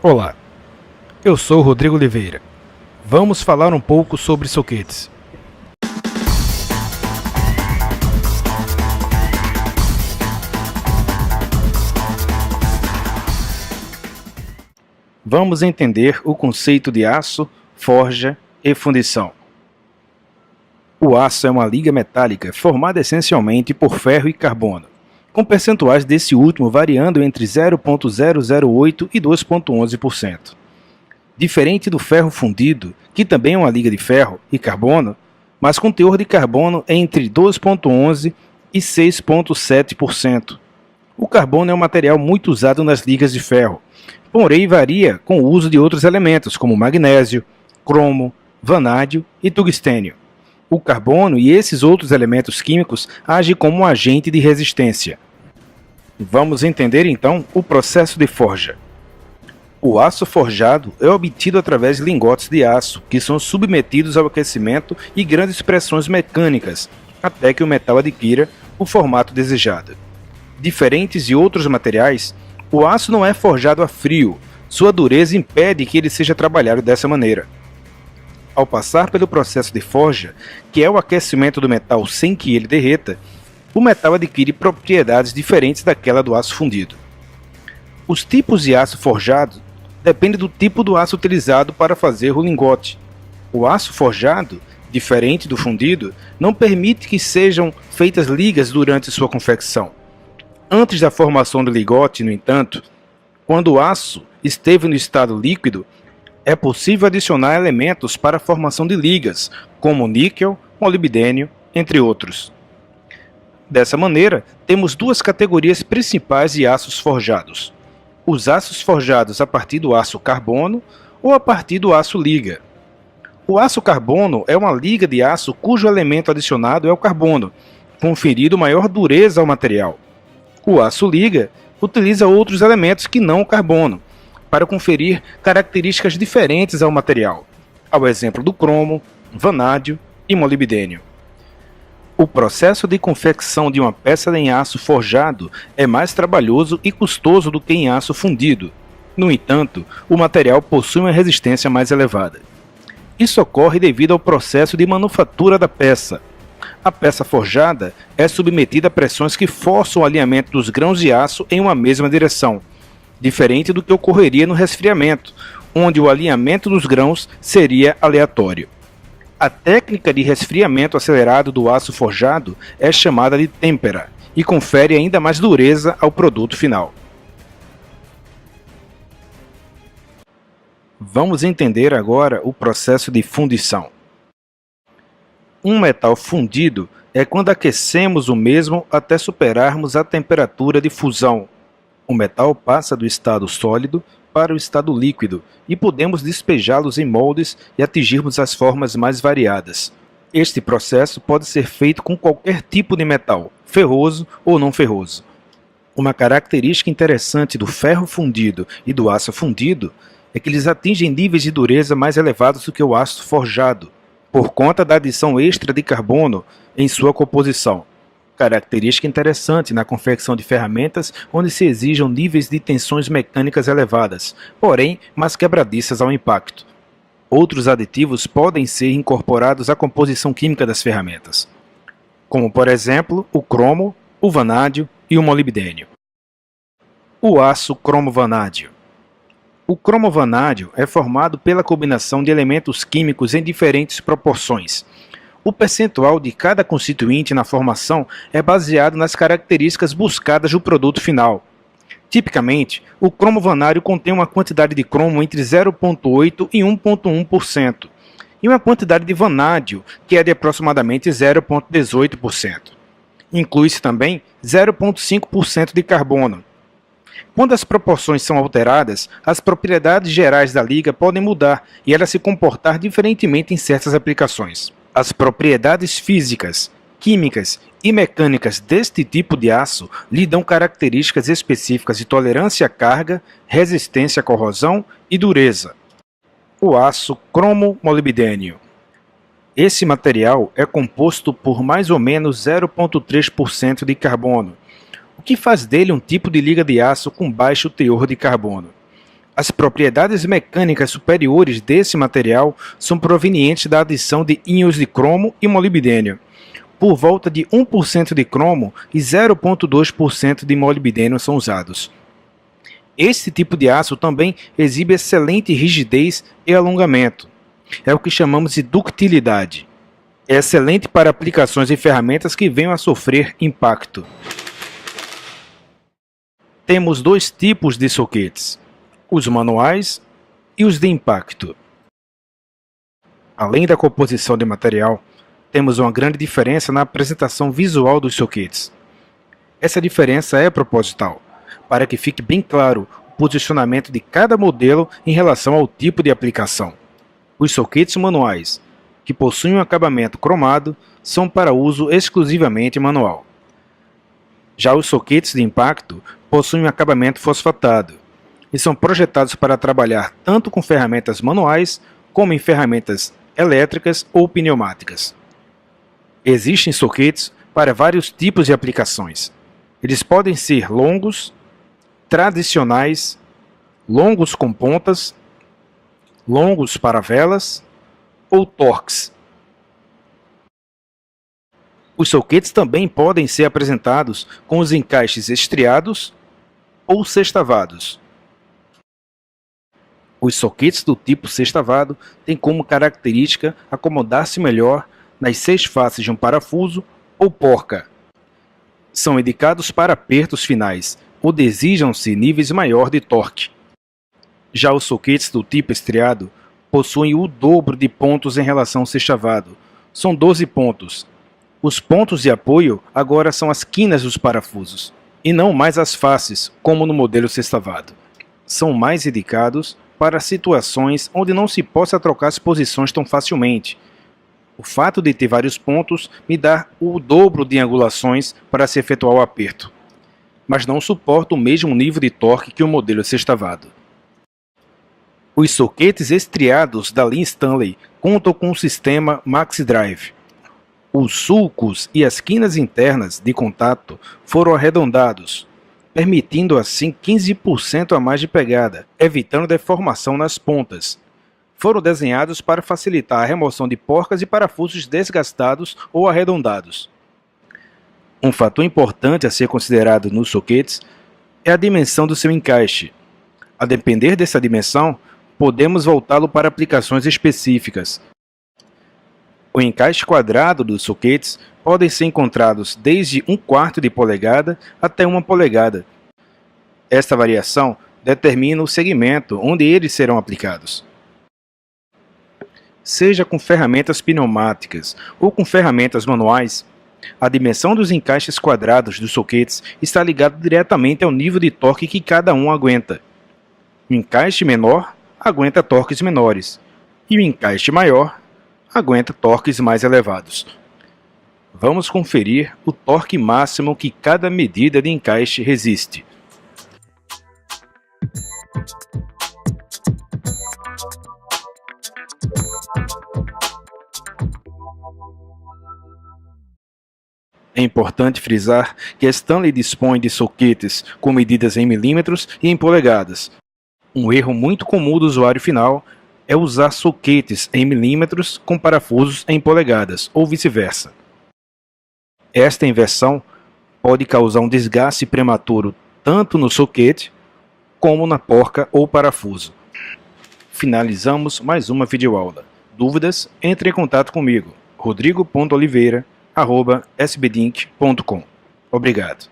Olá, eu sou o Rodrigo Oliveira. Vamos falar um pouco sobre soquetes. Vamos entender o conceito de aço, forja e fundição. O aço é uma liga metálica formada essencialmente por ferro e carbono, com percentuais desse último variando entre 0,008 e 2,11%. Diferente do ferro fundido, que também é uma liga de ferro e carbono, mas com teor de carbono entre 2,11% e 6,7%. O carbono é um material muito usado nas ligas de ferro, porém varia com o uso de outros elementos como magnésio, cromo, vanádio e tungstênio. O carbono e esses outros elementos químicos agem como um agente de resistência. Vamos entender então o processo de forja. O aço forjado é obtido através de lingotes de aço, que são submetidos ao aquecimento e grandes pressões mecânicas, até que o metal adquira o formato desejado. Diferentes de outros materiais, o aço não é forjado a frio, sua dureza impede que ele seja trabalhado dessa maneira. Ao passar pelo processo de forja, que é o aquecimento do metal sem que ele derreta, o metal adquire propriedades diferentes daquela do aço fundido. Os tipos de aço forjado dependem do tipo do aço utilizado para fazer o lingote. O aço forjado, diferente do fundido, não permite que sejam feitas ligas durante sua confecção. Antes da formação do lingote, no entanto, quando o aço esteve no estado líquido, é possível adicionar elementos para a formação de ligas, como níquel, molibdênio, entre outros. Dessa maneira, temos duas categorias principais de aços forjados: os aços forjados a partir do aço carbono ou a partir do aço liga. O aço carbono é uma liga de aço cujo elemento adicionado é o carbono, conferindo maior dureza ao material. O aço liga utiliza outros elementos que não o carbono, para conferir características diferentes ao material, ao exemplo do cromo, vanádio e molibdênio. O processo de confecção de uma peça em aço forjado é mais trabalhoso e custoso do que em aço fundido. No entanto, o material possui uma resistência mais elevada. Isso ocorre devido ao processo de manufatura da peça. A peça forjada é submetida a pressões que forçam o alinhamento dos grãos de aço em uma mesma direção, diferente do que ocorreria no resfriamento, onde o alinhamento dos grãos seria aleatório. A técnica de resfriamento acelerado do aço forjado é chamada de têmpera e confere ainda mais dureza ao produto final. Vamos entender agora o processo de fundição. Um metal fundido é quando aquecemos o mesmo até superarmos a temperatura de fusão. O metal passa do estado sólido para o estado líquido e podemos despejá-los em moldes e atingirmos as formas mais variadas. Este processo pode ser feito com qualquer tipo de metal, ferroso ou não ferroso. Uma característica interessante do ferro fundido e do aço fundido é que eles atingem níveis de dureza mais elevados do que o aço forjado, por conta da adição extra de carbono em sua composição. Característica interessante na confecção de ferramentas onde se exijam níveis de tensões mecânicas elevadas, porém mais quebradiças ao impacto. Outros aditivos podem ser incorporados à composição química das ferramentas, como por exemplo o cromo, o vanádio e o molibdênio. O aço cromo-vanádio. O cromo-vanádio é formado pela combinação de elementos químicos em diferentes proporções. O percentual de cada constituinte na formação é baseado nas características buscadas no produto final. Tipicamente, o cromo-vanádio contém uma quantidade de cromo entre 0,8% e 1,1%, e uma quantidade de vanádio que é de aproximadamente 0,18%. Inclui-se também 0,5% de carbono. Quando as proporções são alteradas, as propriedades gerais da liga podem mudar e ela se comportar diferentemente em certas aplicações. As propriedades físicas, químicas e mecânicas deste tipo de aço lhe dão características específicas de tolerância à carga, resistência à corrosão e dureza. O aço cromo-molibdênio. Esse material é composto por mais ou menos 0,3% de carbono, o que faz dele um tipo de liga de aço com baixo teor de carbono. As propriedades mecânicas superiores desse material são provenientes da adição de íons de cromo e molibdênio, por volta de 1% de cromo e 0,2% de molibdênio são usados. Este tipo de aço também exibe excelente rigidez e alongamento. É o que chamamos de ductilidade. É excelente para aplicações em ferramentas que venham a sofrer impacto. Temos dois tipos de soquetes, os manuais e os de impacto. Além da composição de material, temos uma grande diferença na apresentação visual dos soquetes. Essa diferença é proposital, para que fique bem claro o posicionamento de cada modelo em relação ao tipo de aplicação. Os soquetes manuais, que possuem um acabamento cromado, são para uso exclusivamente manual. Já os soquetes de impacto possuem um acabamento fosfatado e são projetados para trabalhar tanto com ferramentas manuais como em ferramentas elétricas ou pneumáticas. Existem soquetes para vários tipos de aplicações. Eles podem ser longos, tradicionais, longos com pontas, longos para velas ou torques. Os soquetes também podem ser apresentados com os encaixes estriados ou sextavados. Os soquetes do tipo sextavado têm como característica acomodar-se melhor nas 6 faces de um parafuso ou porca. São indicados para apertos finais, onde exijam-se níveis maior de torque. Já os soquetes do tipo estriado possuem o dobro de pontos em relação ao sextavado. São 12 pontos. Os pontos de apoio agora são as quinas dos parafusos, e não mais as faces, como no modelo sextavado. São mais indicados para situações onde não se possa trocar as posições tão facilmente. O fato de ter vários pontos me dá o dobro de angulações para se efetuar o aperto, mas não suporta o mesmo nível de torque que o modelo sextavado. Os soquetes estriados da linha Stanley contam com o sistema MaxiDrive. Os sulcos e as quinas internas de contato foram arredondados, permitindo assim 15% a mais de pegada, evitando deformação nas pontas. Foram desenhados para facilitar a remoção de porcas e parafusos desgastados ou arredondados. Um fator importante a ser considerado nos soquetes é a dimensão do seu encaixe. A depender dessa dimensão, podemos voltá-lo para aplicações específicas. O encaixe quadrado dos soquetes podem ser encontrados desde 1/4 de polegada até 1 polegada. Esta variação determina o segmento onde eles serão aplicados. Seja com ferramentas pneumáticas ou com ferramentas manuais, a dimensão dos encaixes quadrados dos soquetes está ligada diretamente ao nível de torque que cada um aguenta. O encaixe menor aguenta torques menores, e o encaixe maior aguenta torques mais elevados. Vamos conferir o torque máximo que cada medida de encaixe resiste. É importante frisar que a Stanley dispõe de soquetes com medidas em milímetros e em polegadas. Um erro muito comum do usuário final é usar soquetes em milímetros com parafusos em polegadas, ou vice-versa. Esta inversão pode causar um desgaste prematuro tanto no soquete como na porca ou parafuso. Finalizamos mais uma videoaula. Dúvidas? Entre em contato comigo, rodrigo.oliveira@sbdinc.com. Obrigado.